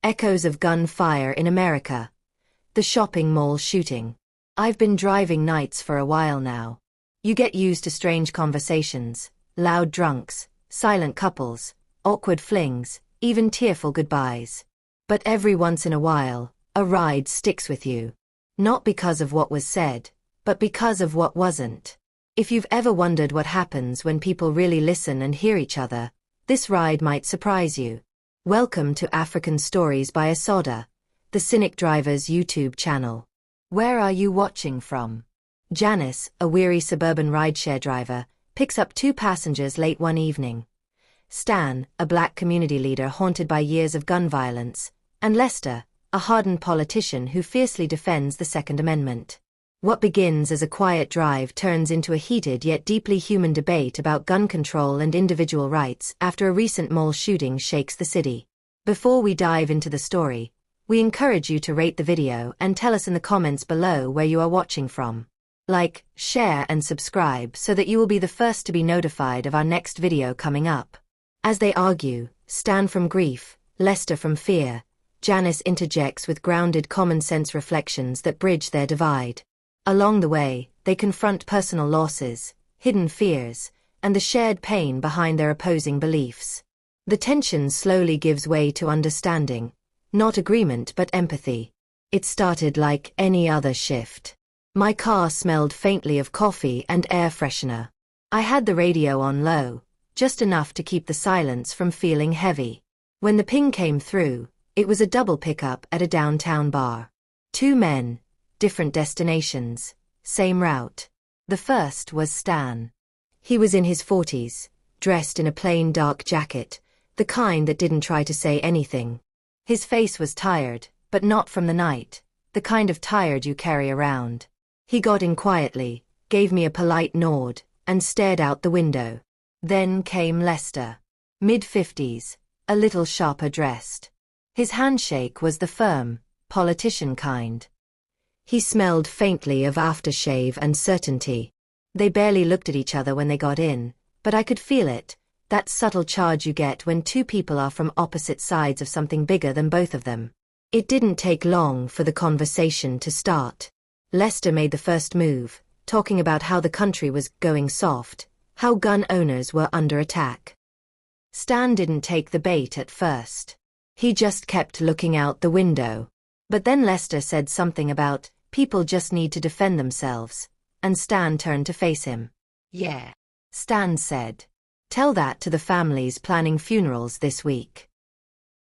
Echoes of gunfire in America. The shopping mall shooting. I've been driving nights for a while now. You get used to strange conversations, loud drunks, silent couples, awkward flings, even tearful goodbyes. But every once in a while, a ride sticks with you. Not because of what was said, but because of what wasn't. If you've ever wondered what happens when people really listen and hear each other, this ride might surprise you. Welcome to African Stories by Asoda, the Cynic Driver's YouTube channel. Where are you watching from? Janice, a weary suburban rideshare driver, picks up 2 passengers late one evening. Stan, a black community leader haunted by years of gun violence, and Lester, a hardened politician who fiercely defends the Second Amendment. What begins as a quiet drive turns into a heated yet deeply human debate about gun control and individual rights after a recent mall shooting shakes the city. Before we dive into the story, we encourage you to rate the video and tell us in the comments below where you are watching from. Like, share and subscribe so that you will be the first to be notified of our next video coming up. As they argue, Stan from grief, Lester from fear, Janice interjects with grounded common-sense reflections that bridge their divide. Along the way, they confront personal losses, hidden fears, and the shared pain behind their opposing beliefs. The tension slowly gives way to understanding, not agreement but empathy. It started like any other shift. My car smelled faintly of coffee and air freshener. I had the radio on low, just enough to keep the silence from feeling heavy. When the ping came through, it was a double pickup at a downtown bar. 2 men, different destinations, same route. The first was Stan. He was in his 40s, dressed in a plain dark jacket, the kind that didn't try to say anything. His face was tired, but not from the night, the kind of tired you carry around. He got in quietly, gave me a polite nod, and stared out the window. Then came Lester. Mid-50s, a little sharper dressed. His handshake was the firm, politician kind. He smelled faintly of aftershave and certainty. They barely looked at each other when they got in, but I could feel it, that subtle charge you get when 2 people are from opposite sides of something bigger than both of them. It didn't take long for the conversation to start. Lester made the first move, talking about how the country was going soft, how gun owners were under attack. Stan didn't take the bait at first. He just kept looking out the window. But then Lester said something about, people just need to defend themselves, and Stan turned to face him. Yeah, Stan said. Tell that to the families planning funerals this week.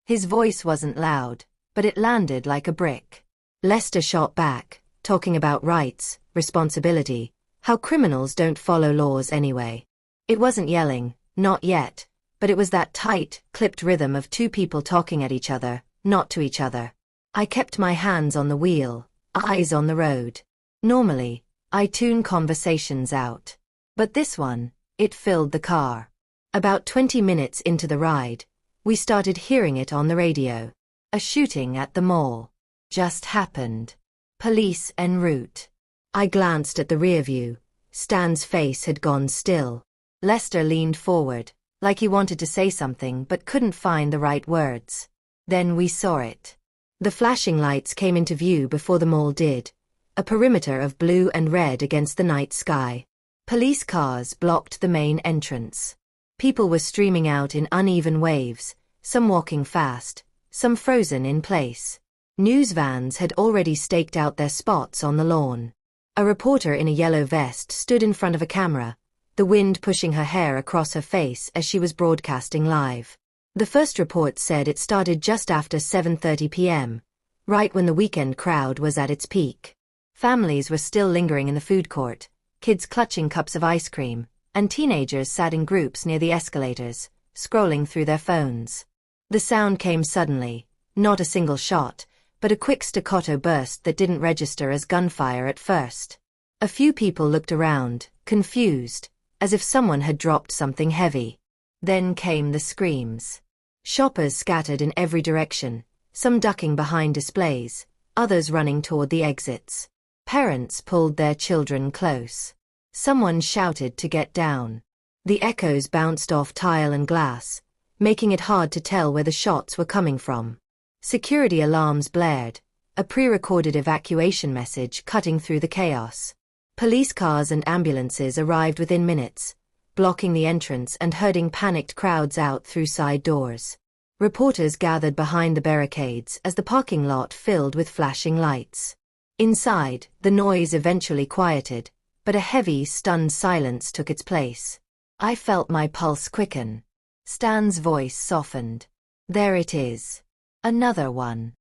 His voice wasn't loud, but it landed like a brick. Lester shot back, talking about rights, responsibility, how criminals don't follow laws anyway. It wasn't yelling, not yet, but it was that tight, clipped rhythm of 2 people talking at each other, not to each other. I kept my hands on the wheel, eyes on the road. Normally, I tune conversations out. But this one, it filled the car. About 20 minutes into the ride, we started hearing it on the radio. A shooting at the mall. Just happened. Police en route. I glanced at the rear view. Stan's face had gone still. Lester leaned forward, like he wanted to say something but couldn't find the right words. Then we saw it. The flashing lights came into view before the mall did, a perimeter of blue and red against the night sky. Police cars blocked the main entrance. People were streaming out in uneven waves, some walking fast, some frozen in place. News vans had already staked out their spots on the lawn. A reporter in a yellow vest stood in front of a camera, the wind pushing her hair across her face as she was broadcasting live. The first report said it started just after 7:30 p.m., right when the weekend crowd was at its peak. Families were still lingering in the food court, kids clutching cups of ice cream, and teenagers sat in groups near the escalators, scrolling through their phones. The sound came suddenly, not a single shot, but a quick staccato burst that didn't register as gunfire at first. A few people looked around, confused, as if someone had dropped something heavy. Then came the screams. Shoppers scattered in every direction, some ducking behind displays, others running toward the exits. Parents pulled their children close. Someone shouted to get down. The echoes bounced off tile and glass, making it hard to tell where the shots were coming from. Security alarms blared, a pre-recorded evacuation message cutting through the chaos. Police cars and ambulances arrived within minutes, blocking the entrance and herding panicked crowds out through side doors. Reporters gathered behind the barricades as the parking lot filled with flashing lights. Inside, the noise eventually quieted, but a heavy, stunned silence took its place. I felt my pulse quicken. Stan's voice softened. There it is. Another one.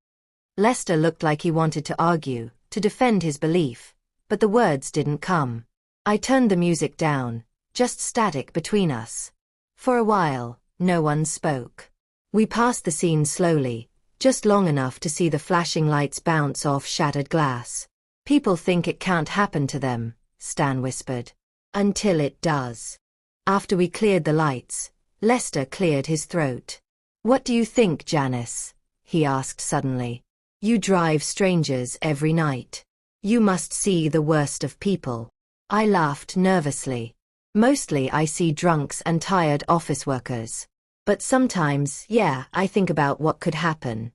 Lester looked like he wanted to argue, to defend his belief, but the words didn't come. I turned the music down, just static between us. For a while, no one spoke. We passed the scene slowly, just long enough to see the flashing lights bounce off shattered glass. People think it can't happen to them, Stan whispered. Until it does. After we cleared the lights, Lester cleared his throat. What do you think, Janice? He asked suddenly. You drive strangers every night. You must see the worst of people. I laughed nervously. Mostly I see drunks and tired office workers. But sometimes, yeah, I think about what could happen.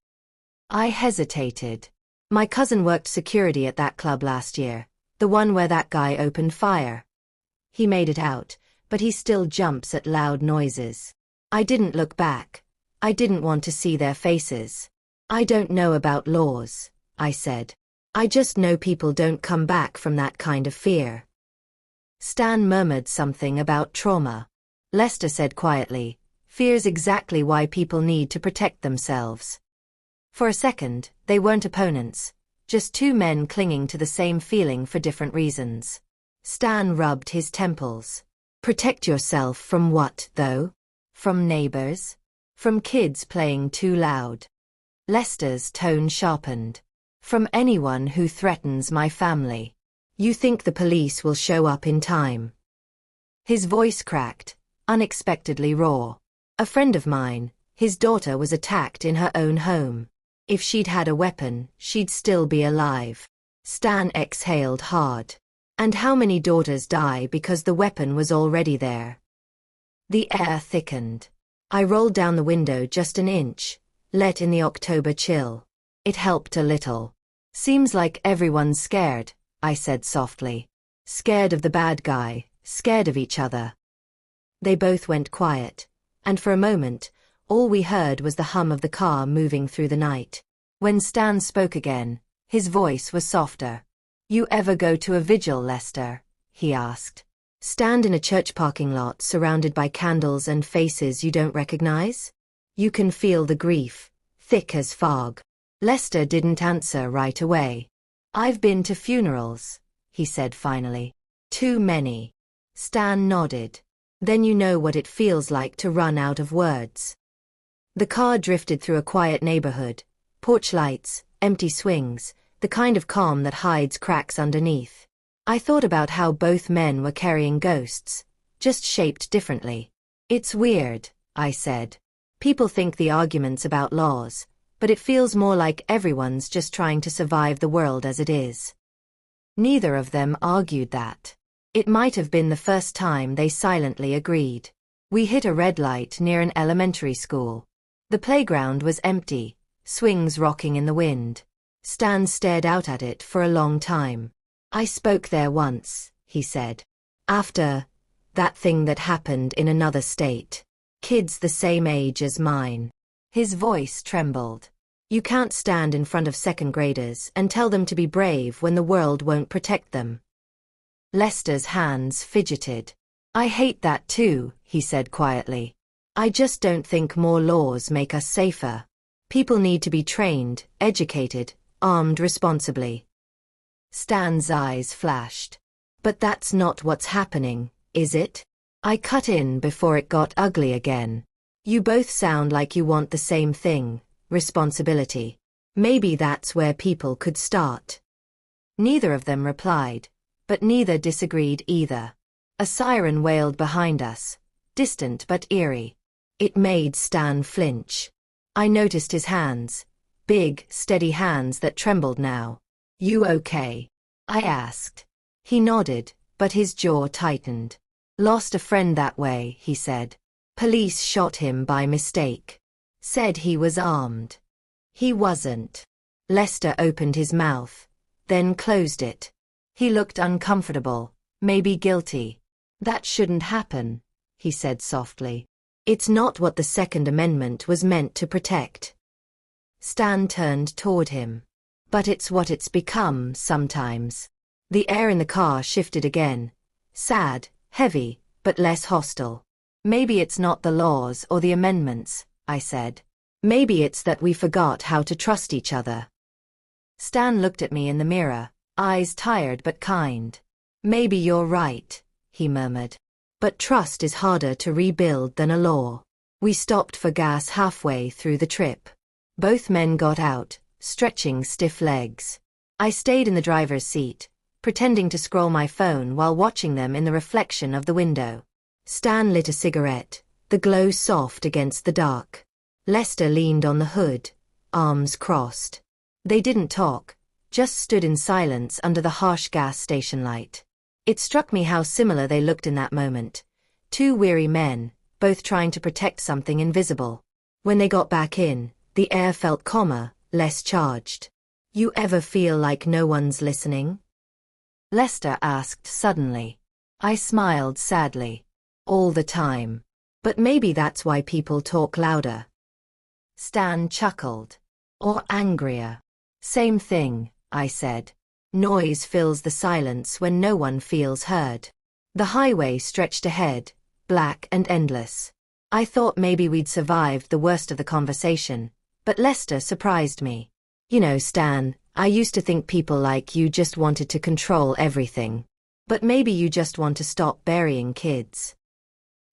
I hesitated. My cousin worked security at that club last year, the one where that guy opened fire. He made it out, but he still jumps at loud noises. I didn't look back. I didn't want to see their faces. I don't know about laws, I said. I just know people don't come back from that kind of fear. Stan murmured something about trauma. Lester said quietly, fear's exactly why people need to protect themselves. For a second, they weren't opponents, just two men clinging to the same feeling for different reasons. Stan rubbed his temples. Protect yourself from what, though? From neighbors? From kids playing too loud? Lester's tone sharpened. From anyone who threatens my family. You think the police will show up in time? His voice cracked, unexpectedly raw. A friend of mine, his daughter was attacked in her own home. If she'd had a weapon, she'd still be alive. Stan exhaled hard. And how many daughters die because the weapon was already there? The air thickened. I rolled down the window just an inch, let in the October chill. It helped a little. Seems like everyone's scared, I said softly. Scared of the bad guy, scared of each other. They both went quiet, and for a moment, all we heard was the hum of the car moving through the night. When Stan spoke again, his voice was softer. You ever go to a vigil, Lester? He asked. Stand in a church parking lot surrounded by candles and faces you don't recognize? You can feel the grief, thick as fog. Lester didn't answer right away. I've been to funerals, he said finally. Too many. Stan nodded. Then you know what it feels like to run out of words. The car drifted through a quiet neighborhood, porch lights, empty swings, the kind of calm that hides cracks underneath. I thought about how both men were carrying ghosts, just shaped differently. It's weird, I said. People think the argument's about laws, but it feels more like everyone's just trying to survive the world as it is. Neither of them argued that. It might have been the first time they silently agreed. We hit a red light near an elementary school. The playground was empty, swings rocking in the wind. Stan stared out at it for a long time. I spoke there once, he said. After that thing that happened in another state. Kids the same age as mine. His voice trembled. You can't stand in front of second graders and tell them to be brave when the world won't protect them. Lester's hands fidgeted. I hate that too, he said quietly. I just don't think more laws make us safer. People need to be trained, educated, armed responsibly. Stan's eyes flashed. But that's not what's happening, is it? I cut in before it got ugly again. You both sound like you want the same thing, responsibility. Maybe that's where people could start. Neither of them replied, but neither disagreed either. A siren wailed behind us, distant but eerie. It made Stan flinch. I noticed his hands, big, steady hands that trembled now. You okay? I asked. He nodded, but his jaw tightened. Lost a friend that way, he said. Police shot him by mistake. Said he was armed. He wasn't. Lester opened his mouth, then closed it. He looked uncomfortable, maybe guilty. That shouldn't happen, he said softly. It's not what the Second Amendment was meant to protect. Stan turned toward him. But it's what it's become sometimes. The air in the car shifted again. Sad, heavy, but less hostile. Maybe it's not the laws or the amendments, I said. Maybe it's that we forgot how to trust each other. Stan looked at me in the mirror, eyes tired but kind. Maybe you're right, he murmured. But trust is harder to rebuild than a law. We stopped for gas halfway through the trip. Both men got out, stretching stiff legs. I stayed in the driver's seat, pretending to scroll my phone while watching them in the reflection of the window. Stan lit a cigarette, the glow soft against the dark. Lester leaned on the hood, arms crossed. They didn't talk, just stood in silence under the harsh gas station light. It struck me how similar they looked in that moment. Two weary men, both trying to protect something invisible. When they got back in, the air felt calmer, less charged. You ever feel like no one's listening? Lester asked suddenly. I smiled sadly. All the time. But maybe that's why people talk louder. Stan chuckled. Or angrier. Same thing, I said. Noise fills the silence when no one feels heard. The highway stretched ahead, black and endless. I thought maybe we'd survived the worst of the conversation, but Lester surprised me. You know, Stan, I used to think people like you just wanted to control everything. But maybe you just want to stop burying kids.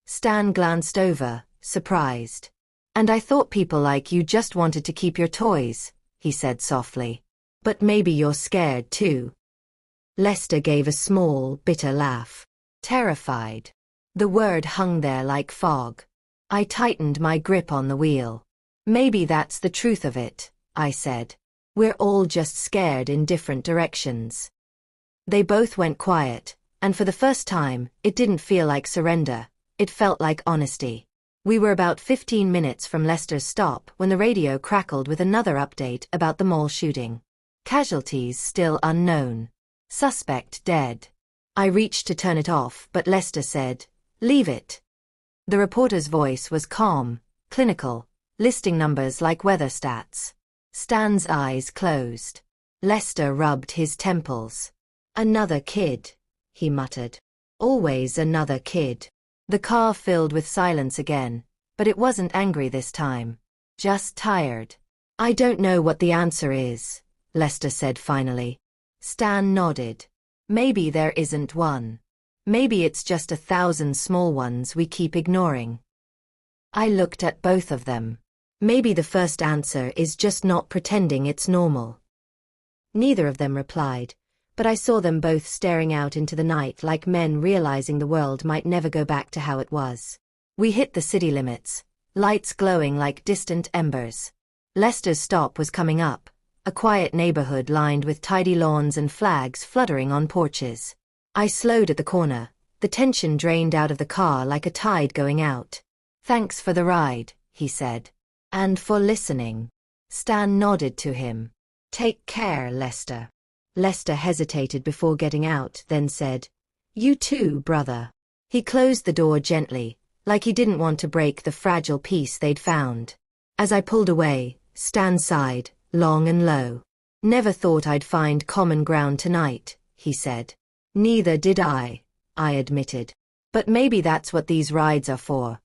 Stan glanced over, surprised. And I thought people like you just wanted to keep your toys, he said softly. But maybe you're scared too. Lester gave a small, bitter laugh. Terrified. The word hung there like fog. I tightened my grip on the wheel. Maybe that's the truth of it, I said. We're all just scared in different directions. They both went quiet, and for the first time, it didn't feel like surrender. It felt like honesty. We were about 15 minutes from Lester's stop when the radio crackled with another update about the mall shooting. Casualties still unknown. Suspect dead. I reached to turn it off, but Lester said, "Leave it." The reporter's voice was calm, clinical, listing numbers like weather stats. Stan's eyes closed. Lester rubbed his temples. Another kid, he muttered. Always another kid. The car filled with silence again, but it wasn't angry this time. Just tired. I don't know what the answer is, Lester said finally. Stan nodded. Maybe there isn't one. Maybe it's just 1,000 small ones we keep ignoring. I looked at both of them. Maybe the first answer is just not pretending it's normal. Neither of them replied, but I saw them both staring out into the night like men realizing the world might never go back to how it was. We hit the city limits, lights glowing like distant embers. Lester's stop was coming up, a quiet neighborhood lined with tidy lawns and flags fluttering on porches. I slowed at the corner, the tension drained out of the car like a tide going out. Thanks for the ride, he said. And for listening. Stan nodded to him. Take care, Lester. Lester hesitated before getting out, then said, You too, brother. He closed the door gently, like he didn't want to break the fragile peace they'd found. As I pulled away, Stan sighed, long and low. Never thought I'd find common ground tonight, he said. Neither did I admitted. But maybe that's what these rides are for.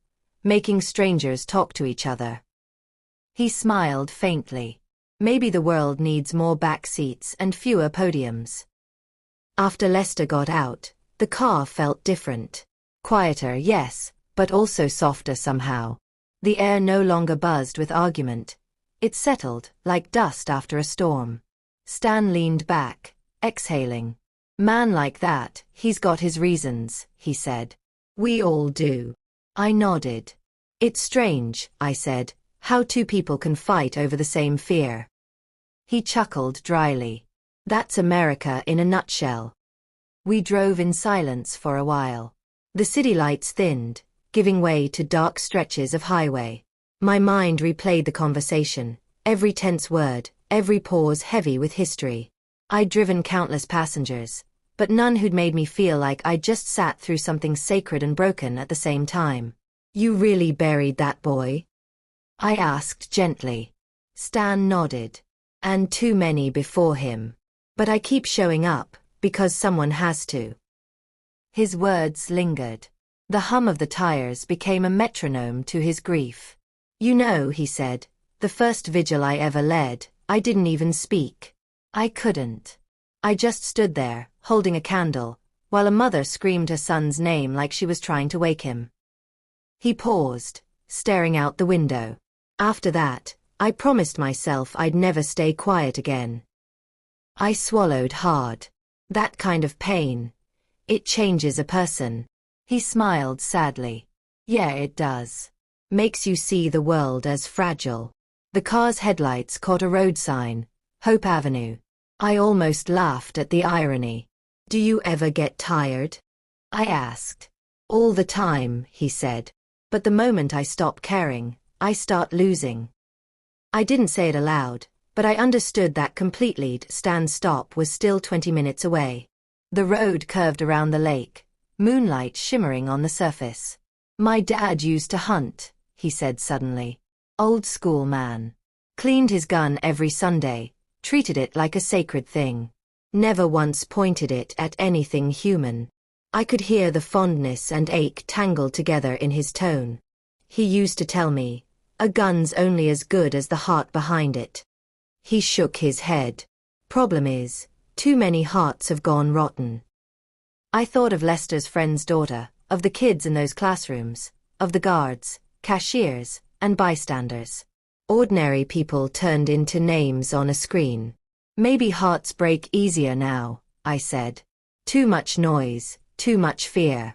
Making strangers talk to each other. He smiled faintly. Maybe the world needs more back seats and fewer podiums. After Lester got out, the car felt different. Quieter, yes, but also softer somehow. The air no longer buzzed with argument. It settled, like dust after a storm. Stan leaned back, exhaling. Man like that, he's got his reasons, he said. We all do. I nodded. It's strange, I said, how two people can fight over the same fear. He chuckled dryly. That's America in a nutshell. We drove in silence for a while. The city lights thinned, giving way to dark stretches of highway. My mind replayed the conversation, Every tense word, every pause heavy with history. I'd driven countless passengers, but none who'd made me feel like I'd just sat through something sacred and broken at the same time. You really buried that boy? I asked gently. Stan nodded. And too many before him. But I keep showing up, because someone has to. His words lingered. The hum of the tires became a metronome to his grief. You know, he said, the first vigil I ever led, I didn't even speak. I couldn't. I just stood there, holding a candle, while a mother screamed her son's name like she was trying to wake him. He paused, staring out the window. After that, I promised myself I'd never stay quiet again. I swallowed hard. That kind of pain. It changes a person. He smiled sadly. Yeah, it does. Makes you see the world as fragile. The car's headlights caught a road sign, Hope Avenue. I almost laughed at the irony. Do you ever get tired? I asked. All the time, he said. But the moment I stop caring, I start losing. I didn't say it aloud, but I understood that completely. Stan's stop was still 20 minutes away. The road curved around the lake, moonlight shimmering on the surface. My dad used to hunt, he said suddenly. Old school man. Cleaned his gun every Sunday, treated it like a sacred thing. Never once pointed it at anything human. I could hear the fondness and ache tangled together in his tone. He used to tell me, a gun's only as good as the heart behind it. He shook his head. Problem is, too many hearts have gone rotten. I thought of Lester's friend's daughter, of the kids in those classrooms, of the guards, cashiers, and bystanders. Ordinary people turned into names on a screen. Maybe hearts break easier now, I said. Too much noise, too much fear.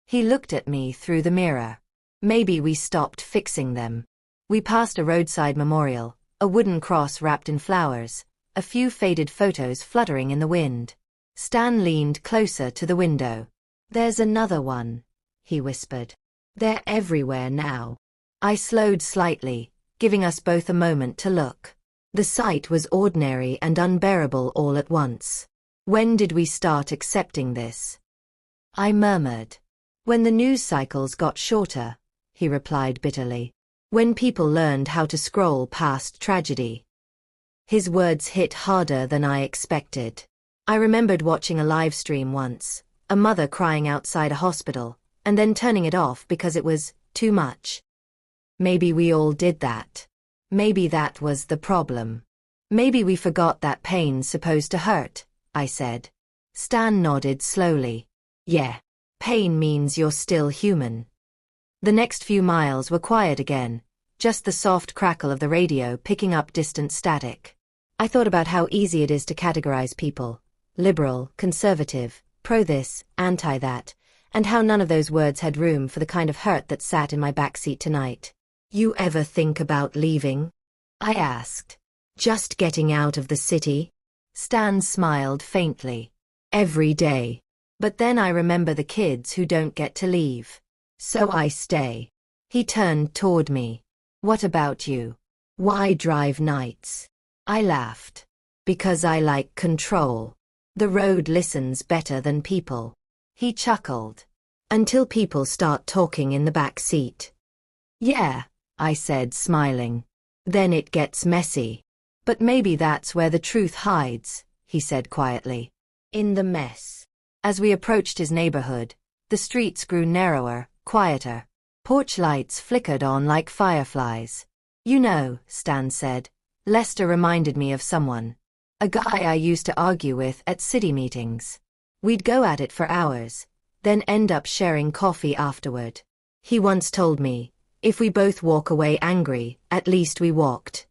He looked at me through the mirror. Maybe we stopped fixing them. We passed a roadside memorial, a wooden cross wrapped in flowers, a few faded photos fluttering in the wind. Stan leaned closer to the window. There's another one, he whispered. They're everywhere now. I slowed slightly, giving us both a moment to look. The sight was ordinary and unbearable all at once. When did we start accepting this? I murmured. When the news cycles got shorter, he replied bitterly. When people learned how to scroll past tragedy. His words hit harder than I expected. I remembered watching a live stream once, a mother crying outside a hospital, and then turning it off because it was too much. Maybe we all did that. Maybe that was the problem. Maybe we forgot that pain's supposed to hurt, I said. Stan nodded slowly. Yeah. Pain means you're still human. The next few miles were quiet again, just the soft crackle of the radio picking up distant static. I thought about how easy it is to categorize people. Liberal, conservative, pro-this, anti-that, and how none of those words had room for the kind of hurt that sat in my backseat tonight. You ever think about leaving? I asked. Just getting out of the city? Stan smiled faintly. Every day. But then I remember the kids who don't get to leave. So I stay. He turned toward me. What about you? Why drive nights? I laughed. Because I like control. The road listens better than people. He chuckled. Until people start talking in the back seat. Yeah, I said, smiling. Then it gets messy. But maybe that's where the truth hides, he said quietly. In the mess. As we approached his neighborhood, the streets grew narrower, quieter. Porch lights flickered on like fireflies. You know, Stan said. Lester reminded me of someone. A guy I used to argue with at city meetings. We'd go at it for hours, then end up sharing coffee afterward. He once told me, if we both walk away angry, at least we walked.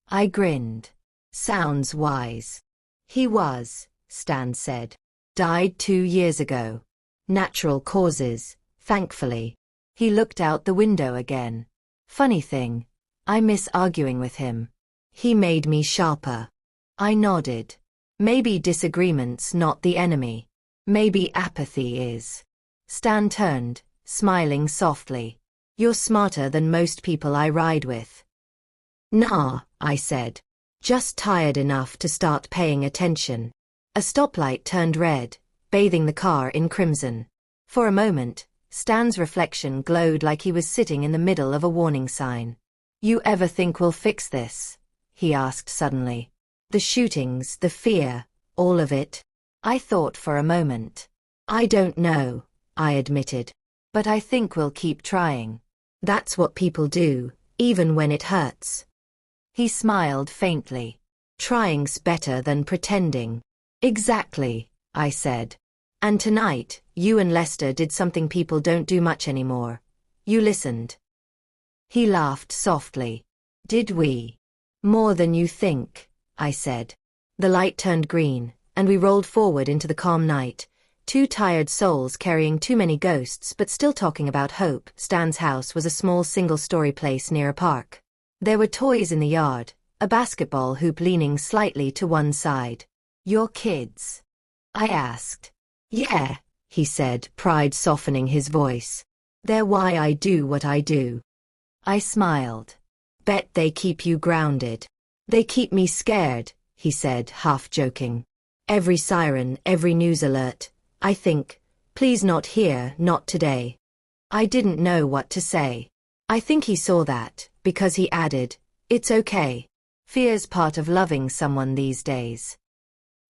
I grinned. Sounds wise. He was, Stan said. Died 2 years ago. Natural causes, thankfully. He looked out the window again. Funny thing, I miss arguing with him. He made me sharper. I nodded. Maybe disagreement's not the enemy. Maybe apathy is. Stan turned, smiling softly. You're smarter than most people I ride with. Nah, I said. Just tired enough to start paying attention. A stoplight turned red, bathing the car in crimson. For a moment, Stan's reflection glowed like he was sitting in the middle of a warning sign. You ever think we'll fix this? He asked suddenly. The shootings, the fear, all of it? I thought for a moment. I don't know, I admitted. But I think we'll keep trying. That's what people do, even when it hurts. He smiled faintly. Trying's better than pretending. Exactly, I said. And tonight, you and Lester did something people don't do much anymore. You listened. He laughed softly. Did we? More than you think, I said. The light turned green, and we rolled forward into the calm night, two tired souls carrying too many ghosts but still talking about hope. Stan's house was a small single-story place near a park. There were toys in the yard, a basketball hoop leaning slightly to one side. Your kids? I asked. Yeah, he said, pride softening his voice. They're why I do what I do. I smiled. Bet they keep you grounded. They keep me scared, he said, half joking. Every siren, every news alert, I think, please not here, not today. I didn't know what to say. I think he saw that, because he added, it's okay. Fear's part of loving someone these days.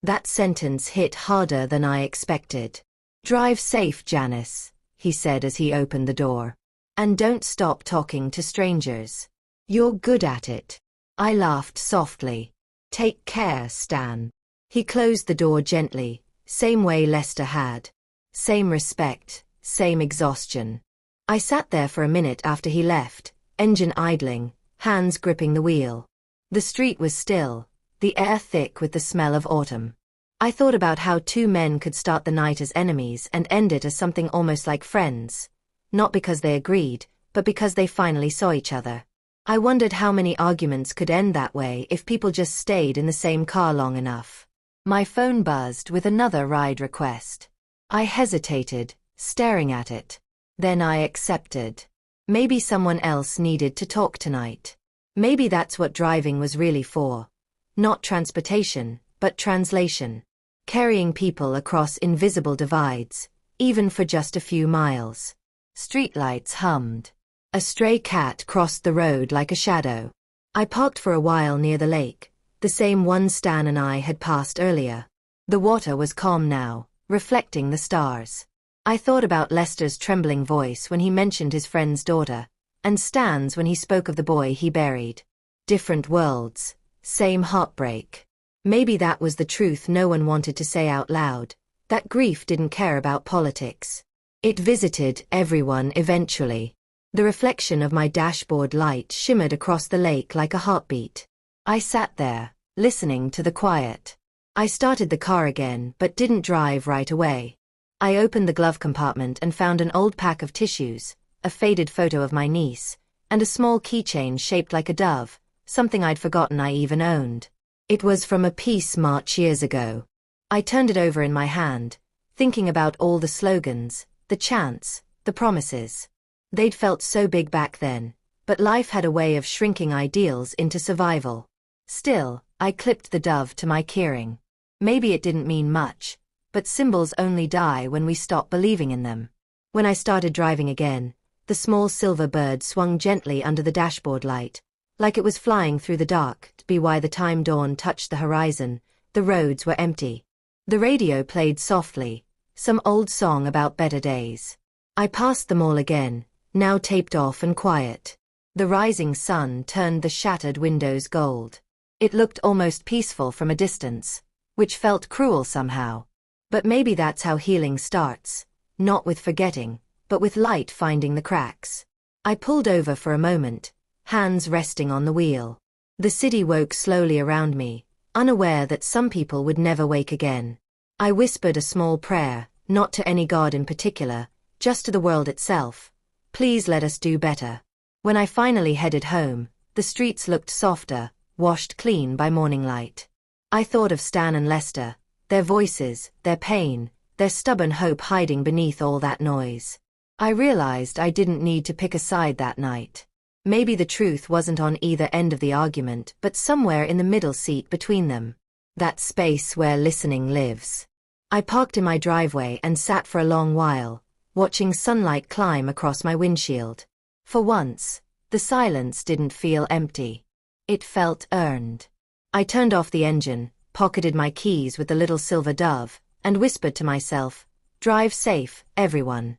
That sentence hit harder than I expected. Drive safe, Janice, he said as he opened the door. And don't stop talking to strangers. You're good at it. I laughed softly. Take care, Stan. He closed the door gently, same way Lester had. Same respect, same exhaustion. I sat there for a minute after he left, engine idling, hands gripping the wheel. The street was still, the air thick with the smell of autumn. I thought about how two men could start the night as enemies and end it as something almost like friends. Not because they agreed, but because they finally saw each other. I wondered how many arguments could end that way if people just stayed in the same car long enough. My phone buzzed with another ride request. I hesitated, staring at it. Then I accepted. Maybe someone else needed to talk tonight. Maybe that's what driving was really for. Not transportation, but translation. Carrying people across invisible divides, even for just a few miles. Streetlights hummed. A stray cat crossed the road like a shadow. I parked for a while near the lake, the same one Stan and I had passed earlier. The water was calm now, reflecting the stars. I thought about Lester's trembling voice when he mentioned his friend's daughter, and Stan's when he spoke of the boy he buried. Different worlds, same heartbreak. Maybe that was the truth no one wanted to say out loud, that grief didn't care about politics. It visited everyone eventually. The reflection of my dashboard light shimmered across the lake like a heartbeat. I sat there, listening to the quiet. I started the car again but didn't drive right away. I opened the glove compartment and found an old pack of tissues, a faded photo of my niece, and a small keychain shaped like a dove, something I'd forgotten I even owned. It was from a peace march years ago. I turned it over in my hand, thinking about all the slogans, the chants, the promises. They'd felt so big back then, but life had a way of shrinking ideals into survival. Still, I clipped the dove to my keyring. Maybe it didn't mean much, but symbols only die when we stop believing in them. When I started driving again, the small silver bird swung gently under the dashboard light, like it was flying through the dark. By the time dawn touched the horizon, the roads were empty. The radio played softly, some old song about better days. I passed them all again, now taped off and quiet. The rising sun turned the shattered windows gold. It looked almost peaceful from a distance, which felt cruel somehow. But maybe that's how healing starts, not with forgetting, but with light finding the cracks. I pulled over for a moment, hands resting on the wheel. The city woke slowly around me, unaware that some people would never wake again. I whispered a small prayer, not to any god in particular, just to the world itself. Please let us do better. When I finally headed home, the streets looked softer, washed clean by morning light. I thought of Stan and Lester, their voices, their pain, their stubborn hope hiding beneath all that noise. I realized I didn't need to pick a side that night. Maybe the truth wasn't on either end of the argument, but somewhere in the middle seat between them. That space where listening lives. I parked in my driveway and sat for a long while, watching sunlight climb across my windshield. For once, the silence didn't feel empty. It felt earned. I turned off the engine, pocketed my keys with the little silver dove, and whispered to myself, "Drive safe, everyone."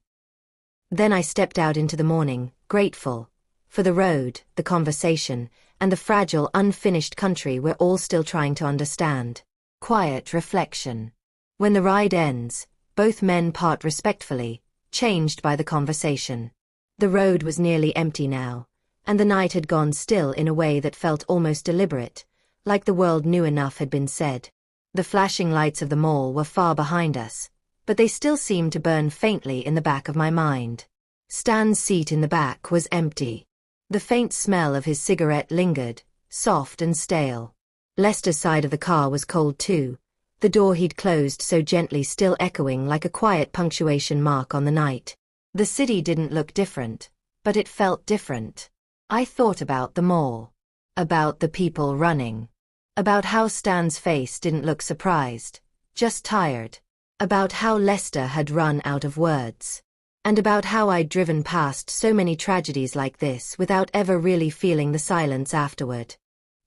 Then I stepped out into the morning, grateful for the road, the conversation, and the fragile, unfinished country we're all still trying to understand. Quiet reflection. When the ride ends, both men part respectfully, changed by the conversation. The road was nearly empty now, and the night had gone still in a way that felt almost deliberate, like the world knew enough had been said. The flashing lights of the mall were far behind us, but they still seemed to burn faintly in the back of my mind. Stan's seat in the back was empty. The faint smell of his cigarette lingered, soft and stale. Lester's side of the car was cold too, the door he'd closed so gently still echoing like a quiet punctuation mark on the night. The city didn't look different, but it felt different. I thought about the mall. About the people running. About how Stan's face didn't look surprised, just tired. About how Lester had run out of words. And about how I'd driven past so many tragedies like this without ever really feeling the silence afterward.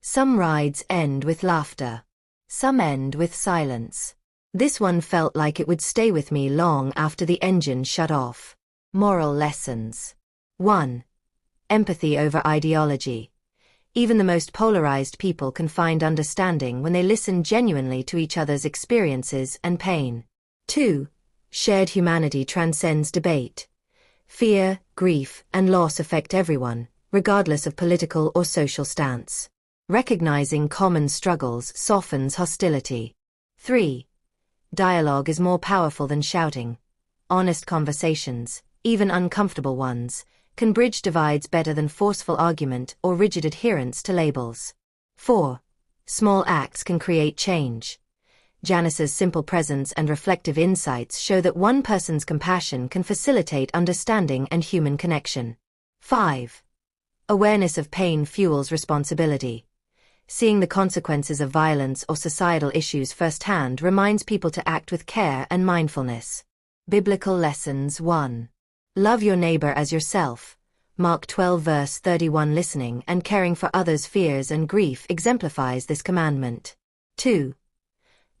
Some rides end with laughter. Some end with silence. This one felt like it would stay with me long after the engine shut off. Moral lessons. 1. Empathy over ideology. Even the most polarized people can find understanding when they listen genuinely to each other's experiences and pain. 2. Shared humanity transcends debate. Fear, grief, and loss affect everyone, regardless of political or social stance. Recognizing common struggles softens hostility. 3. Dialogue is more powerful than shouting. Honest conversations, even uncomfortable ones, can bridge divides better than forceful argument or rigid adherence to labels. 4. Small acts can create change. Janice's simple presence and reflective insights show that one person's compassion can facilitate understanding and human connection. 5. Awareness of pain fuels responsibility. Seeing the consequences of violence or societal issues firsthand reminds people to act with care and mindfulness. Biblical lessons. 1. Love your neighbor as yourself. Mark 12 verse 31. Listening and caring for others' fears and grief exemplifies this commandment. 2.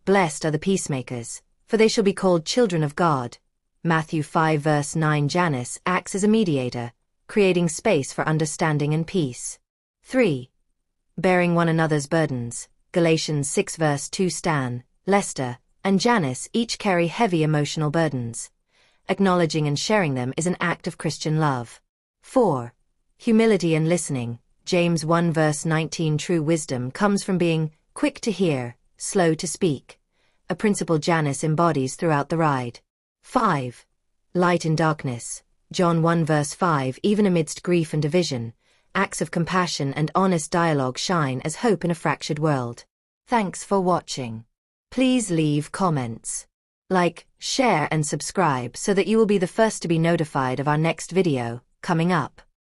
Blessed are the peacemakers, for they shall be called children of God. Matthew 5 verse 9. Janice acts as a mediator, creating space for understanding and peace. 3. Bearing one another's burdens. Galatians 6 verse 2. Stan, Lester, and Janice each carry heavy emotional burdens. Acknowledging and sharing them is an act of Christian love. 4. Humility and listening. James 1 verse 19. True wisdom comes from being quick to hear, slow to speak, a principle Janice embodies throughout the ride. 5. Light in darkness. John 1 verse 5. Even amidst grief and division, acts of compassion and honest dialogue shine as hope in a fractured world. Thanks for watching. Please leave comments, like, share and subscribe so that you will be the first to be notified of our next video coming up.